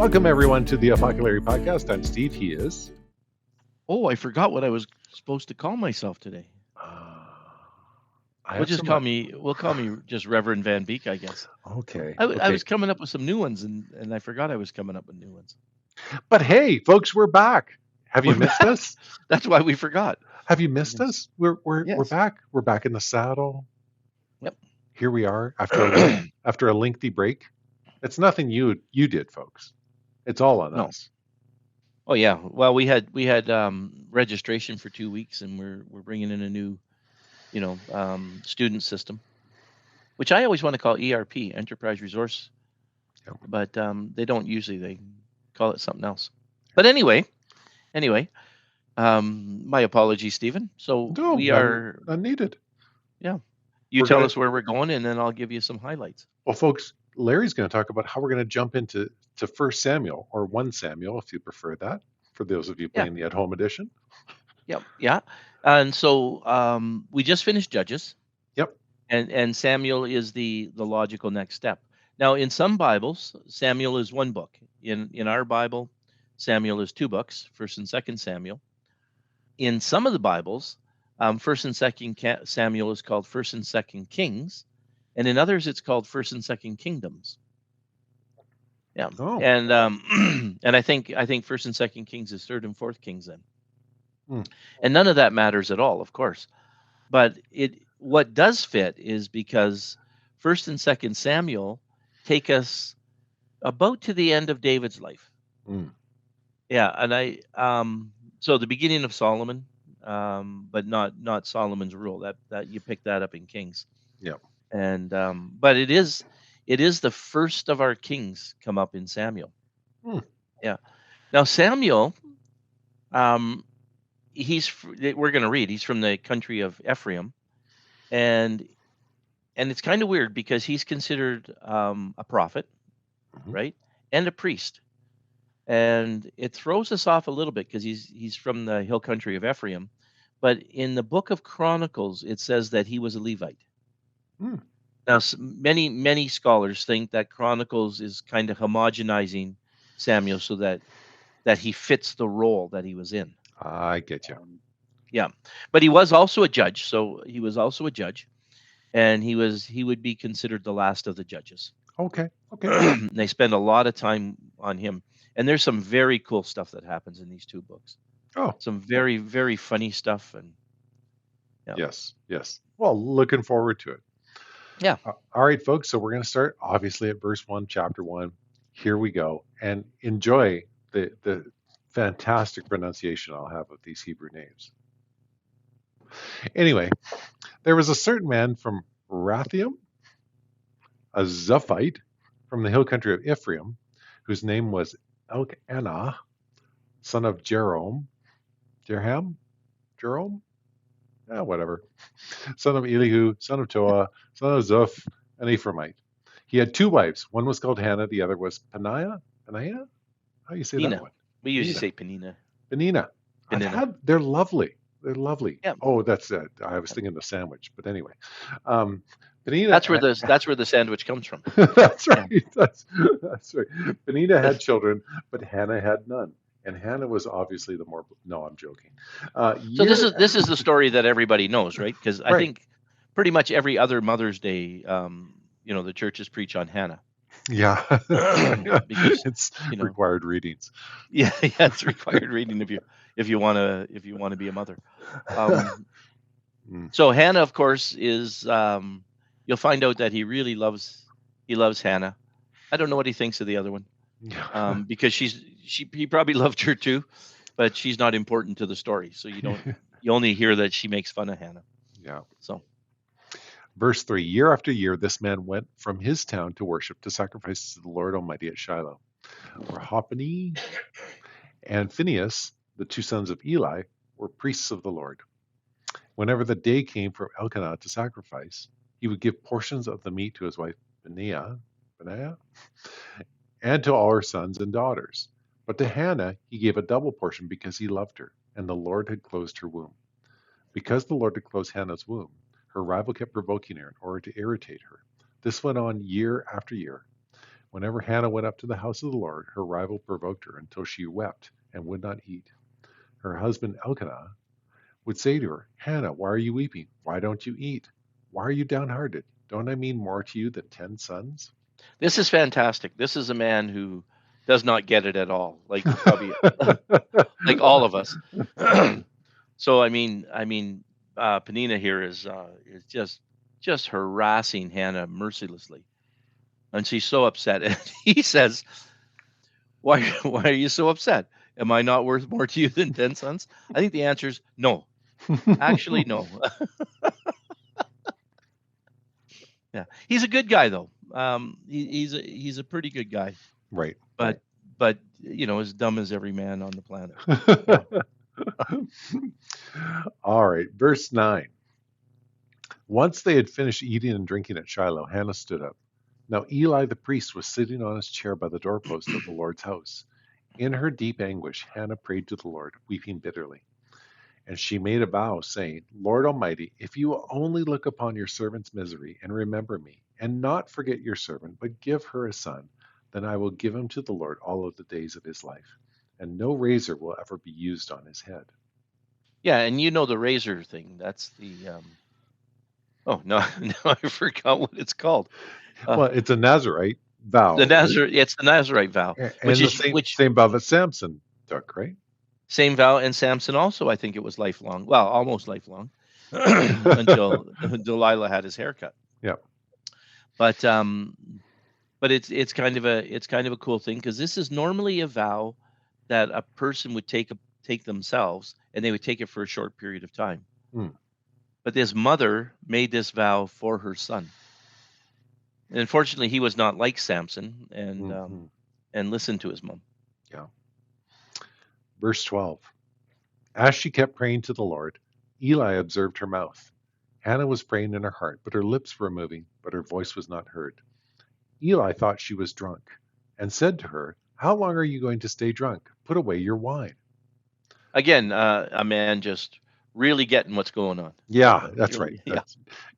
Welcome, everyone, to the Apoco-Larry podcast. I'm Steve. He is. Oh, I forgot what I was supposed to call myself today. I We'll have just some. call me. We'll call me just Reverend Van Beek, I guess. Okay. I Okay. was coming up with some new ones, and I forgot I was coming up with new ones. But hey, folks, we're back. Have you We're missed back. us? That's why we forgot. Have you missed Yes. us? We're Yes. back. We're back in the saddle. Yep. Here we are after a lengthy break. It's nothing you did, folks. It's all on No. us. Oh yeah. Well, we had registration for 2 weeks, and we're bringing in a new, student system, which I always want to call ERP, Enterprise Resource, Yep. but they don't usually. They call it something else. But anyway, my apologies, Stephen. So No, we are, none needed. yeah. You We're tell gonna. us where we're going, and then I'll give you some highlights. Well, folks, Larry's going to talk about how we're going to jump into First Samuel, or 1 Samuel, if you prefer that. For those of you Yeah, playing the at-home edition. yeah. And so we just finished Judges, Yep. and Samuel is the logical next step. Now, in some Bibles, Samuel is one book. In our Bible, Samuel is two books, First and Second Samuel. In some of the Bibles, First and Second Samuel is called First and Second Kings, and in others, it's called First and Second Kingdoms. Yeah, Oh. and and I think First and Second Kings is Third and Fourth Kings then, Hmm. and none of that matters at all, of course. But it what does fit is because First and Second Samuel take us about to the end of David's life. Hmm. Yeah, and I so the beginning of Solomon, but not Solomon's rule. That you pick that up in Kings, Yep. and but it is the first of our kings come up in Samuel. Hmm. Yeah. Now Samuel, um, we're going to read. He's from the country of Ephraim, and it's kind of weird because he's considered a prophet, Mhm. right, and a priest, and it throws us off a little bit because he's from the hill country of Ephraim, but in the book of Chronicles it says that he was a Levite. Hmm. Now, many scholars think that Chronicles is kind of homogenizing Samuel so that he fits the role that he was in. I get you. Yeah, but he was also a judge, so he was also a judge, and he would be considered the last of the judges. Okay. Okay. They spend a lot of time on him, and there's some very cool stuff that happens in these two books. Oh, Some very funny stuff, and yeah, yes. Yes. Well, looking forward to it. yeah. All right, folks. So we're going to start obviously at verse 1, chapter 1. Here we go. And enjoy the fantastic pronunciation I'll have of these Hebrew names. Anyway, there was a certain man from Rathaim, a Zuphite from the hill country of Ephraim, whose name was Elkanah, son of Jerham, Jerome, whatever, son of Elihu, son of Toa, son of Zuph, an Ephraimite. He had two wives. One was called Hannah, the other was Peninnah. Peninnah? How do you say that Penina. one? We usually Penina. say Penina. Penina. Penina. They're lovely. They're lovely. Yeah. Oh, that's it. I was thinking the sandwich, but anyway. Um, That's where Penina, the sandwich comes from. that's Yeah. right. That's right. Penina had children, but Hannah had none. And Hannah was obviously the more. No, I'm joking. So this Year, is this is the story that everybody knows, right? Because I right. think pretty much every other Mother's Day, the churches preach on Hannah Yeah. because It's you know, required readings. yeah, it's required reading if you want to be a mother. Um, Mm. so Hannah, of course, is you'll find out that he loves Hannah. I don't know what he thinks of the other one, Yeah. because he probably loved her too, but she's not important to the story. So you only hear that she makes fun of Hannah. Yeah. So Verse 3. Year after year, this man went from his town to worship, to sacrifice to the Lord Almighty at Shiloh, where Hophni and Phinehas, the two sons of Eli, were priests of the Lord. Whenever the day came for Elkanah to sacrifice, he would give portions of the meat to his wife Benaiah, and to all her sons and daughters. But to Hannah he gave a double portion because he loved her, and the Lord had closed her womb. Because the Lord had closed Hannah's womb, her rival kept provoking her in order to irritate her. This went on year after year. Whenever Hannah went up to the house of the Lord, her rival provoked her until she wept and would not eat. Her husband Elkanah would say to her, Hannah, why are you weeping? Why don't you eat? Why are you downhearted? Don't I mean more to you than 10 sons? This is fantastic. This is a man who does not get it at all, like probably like all of us. So Penina here is just harassing Hannah mercilessly, and she's so upset. And he says, why are you so upset? Am I not worth more to you than 10 sons?" I think the answer is no. Actually, no. Yeah, he's a good guy though. He's a pretty good guy, Right, but right. as dumb as every man on the planet. Yeah. All right, verse 9. Once they had finished eating and drinking at Shiloh, Hannah stood up. Now Eli the priest was sitting on his chair by the doorpost of the Lord's house. In her deep anguish, Hannah prayed to the Lord, weeping bitterly. And she made a vow, saying, Lord Almighty, if you will only look upon your servant's misery and remember me, and not forget your servant, but give her a son, then I will give him to the Lord all of the days of his life, and no razor will ever be used on his head. Yeah, and the razor thing. That's the oh no, no, I forgot what it's called. Uh, Well, it's a Nazarite vow, right? It's the Nazarite vow, which And the is same which same vow that Samson took, right? same vow, and Samson also, I think it was lifelong. Well, almost lifelong, until Delilah had his hair cut. Yeah. But it's kind of a cool thing, because this is normally a vow that a person would take themselves, and they would take it for a short period of time. Mm, But this mother made this vow for her son. And unfortunately, he was not like Samson, mm. and listened to his mom. Yeah. Verse 12. As she kept praying to the Lord, Eli observed her mouth. Hannah was praying in her heart, but her lips were moving, but her voice was not heard. Eli thought she was drunk and said to her, How long are you going to stay drunk? Put away your wine. Again, a man just really getting what's going on. Yeah, that's right. Really, yeah.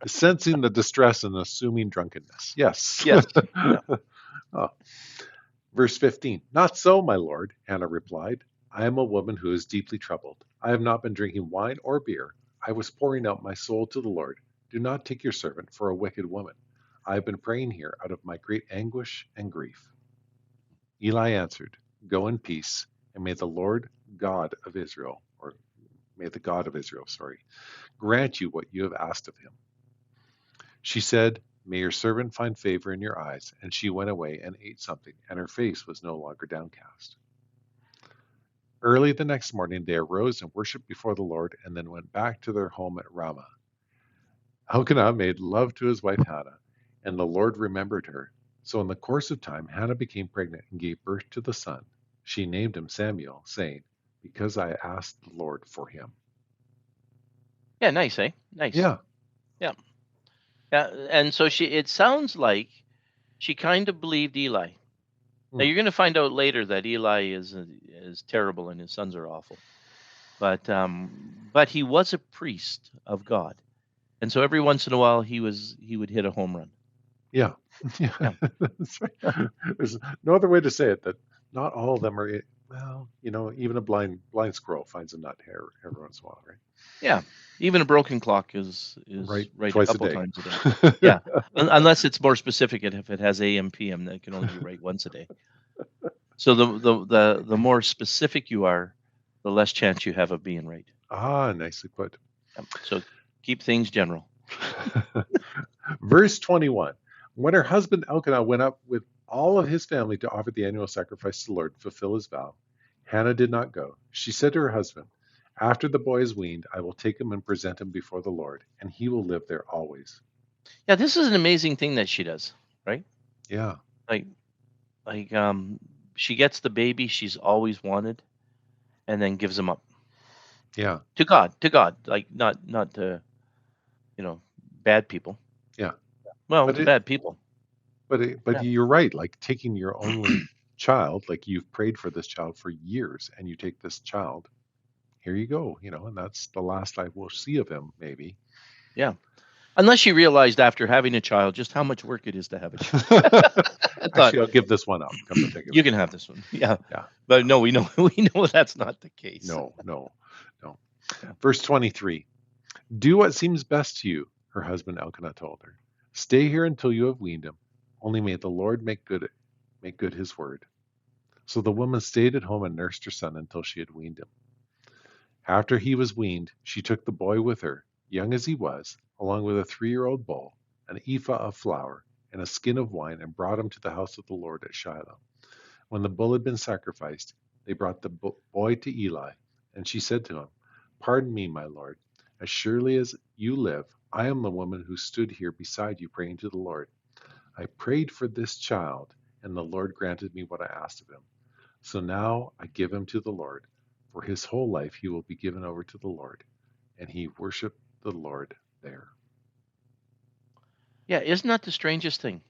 That's sensing the distress and assuming drunkenness. Yes. Yes. Yeah. Oh, verse 15. Not so, my lord, Hannah replied. I am a woman who is deeply troubled. I have not been drinking wine or beer. I was pouring out my soul to the Lord. Do not take your servant for a wicked woman. I have been praying here out of my great anguish and grief. Eli answered, Go in peace, and may the Lord God of Israel, or may the God of Israel, sorry, grant you what you have asked of him. She said, May your servant find favor in your eyes. And she went away and ate something, and her face was no longer downcast. Early the next morning they arose and worshipped before the Lord, and then went back to their home at Ramah. Elkanah made love to his wife Hannah, and the Lord remembered her. So in the course of time, Hannah became pregnant and gave birth to the son. She named him Samuel, saying, Because I asked the Lord for him. Yeah. Nice, eh? Nice. Yeah. Yeah. Yeah. And so it sounds like she kind of believed Eli. Now Hmm. you're going to find out later that Eli is terrible and his sons are awful. But he was a priest of God, and so every once in a while he would hit a home run. Yeah. Yeah. Yeah. That's right. There's no other way to say it that not all of them are, well, even a blind squirrel finds a nut every once in a while, right? Yeah. Even a broken clock is Right. right a Twice a couple day. times a day. Yeah. Unless it's more specific, and if it has AM PM, that can only be right once a day. So the more specific you are, the less chance you have of being right. Ah, nicely put. So keep things general. Verse 21. When her husband Elkanah went up with all of his family to offer the annual sacrifice to the Lord, fulfill his vow, Hannah did not go. She said to her husband, After the boy is weaned, I will take him and present him before the Lord, and he will live there always. Yeah, this is an amazing thing that she does, right? Yeah, Like like she gets the baby she's always wanted, and then gives him up yeah, to God, like not to you know bad people. yeah. Well, But to it, bad people. but Yeah, you're right. Like taking your only child, like you've prayed for this child for years, and you take this child. Here you go, and that's the last I will see of him, maybe. yeah. Unless she realized after having a child just how much work it is to have a child. I thought, Actually, I'll give this one up. Come to think of you it. can have this one. Yeah. Yeah. But no, we know we know that's not the case. No, no, no. Yeah. Verse 23. Do what seems best to you, her husband Elkanah told her. Stay here until you have weaned him. Only may the Lord make good his word. So the woman stayed at home and nursed her son until she had weaned him. After he was weaned, she took the boy with her, young as he was, along with a 3-year-old bull, an ephah of flour, and a skin of wine, and brought him to the house of the Lord at Shiloh. When the bull had been sacrificed, they brought the boy to Eli, and she said to him, Pardon me, my lord. As surely as you live, I am the woman who stood here beside you praying to the Lord. I prayed for this child, and the Lord granted me what I asked of him. So now I give him to the Lord. For his whole life he will be given over to the Lord. And he worshiped the Lord there. Yeah, isn't that the strangest thing?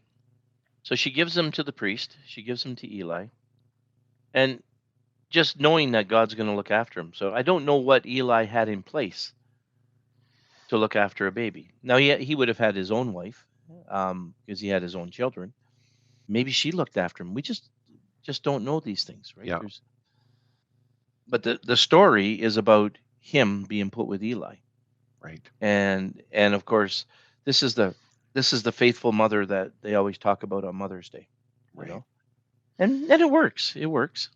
So she gives them to the priest, she gives them to Eli, and just knowing that God's going to look after him. So I don't know what Eli had in place to look after a baby. Now he would have had his own wife, because he had his own children. Maybe she looked after him. We just don't know these things, right? Yeah, But the story is about him being put with Eli, right, and of course this is the faithful mother that they always talk about on Mother's Day, you right. know, and it works. It works.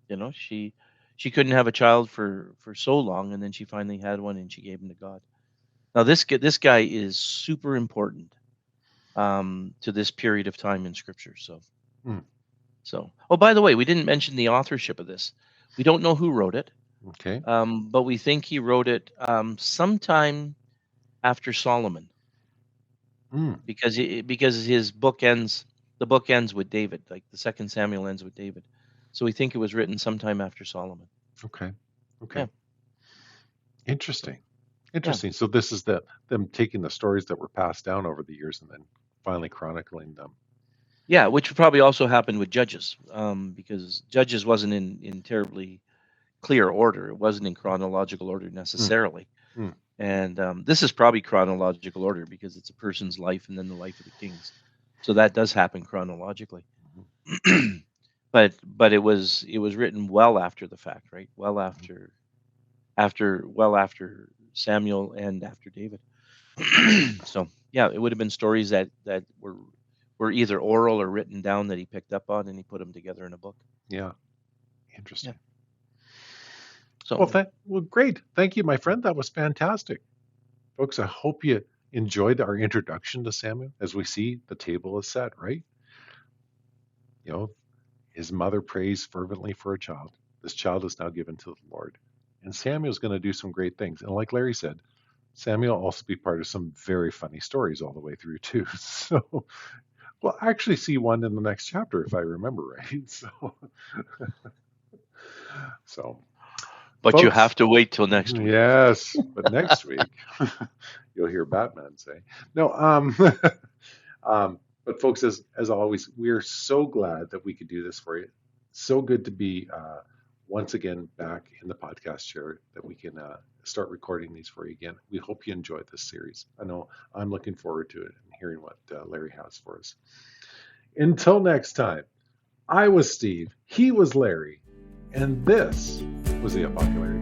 You know, she couldn't have a child for so long, and then she finally had one, and she gave him to God. Now this guy is super important, to this period of time in Scripture. Hmm. So, oh, by the way, we didn't mention the authorship of this. We don't know who wrote it, Okay. but we think he wrote it, sometime after Solomon, Hmm. because his book ends. The book ends with David, like the Second Samuel ends with David. So we think it was written sometime after Solomon. Okay. Yeah. Okay. Interesting. So yeah. Interesting. So this is them taking the stories that were passed down over the years and then finally chronicling them. Yeah, which probably also happened with Judges, because Judges wasn't in terribly clear order. It wasn't in chronological order Hmm. necessarily. Hmm. And this is probably chronological order because it's a person's life and then the life of the kings. So that does happen chronologically. Mhm. But it was written well after the fact, right? Well after Samuel and after David. So yeah, it would have been stories that were either oral or written down that he picked up on and he put them together in a book. Yeah. Yeah. Interesting. So Well, great. Thank you, my friend. That was fantastic. Folks, I hope you enjoyed our introduction to Samuel. As we see, the table is set, right? You know, his mother prays fervently for a child. This child is now given to the Lord. And Samuel's going to do some great things. And like Larry said, Samuel will also be part of some very funny stories all the way through, too. So we'll actually see one in the next chapter, if I remember right. So but you folks, have to wait till next week. yes, but next week you'll hear Batman say, no, but folks, as always, we are so glad that we could do this for you. So good to be once again back in the podcast chair that we can start recording these for you again. We hope you enjoyed this series. I know I'm looking forward to it and hearing what Larry has for us. Until next time, I was Steve, he was Larry, and this was the Apoco-Larry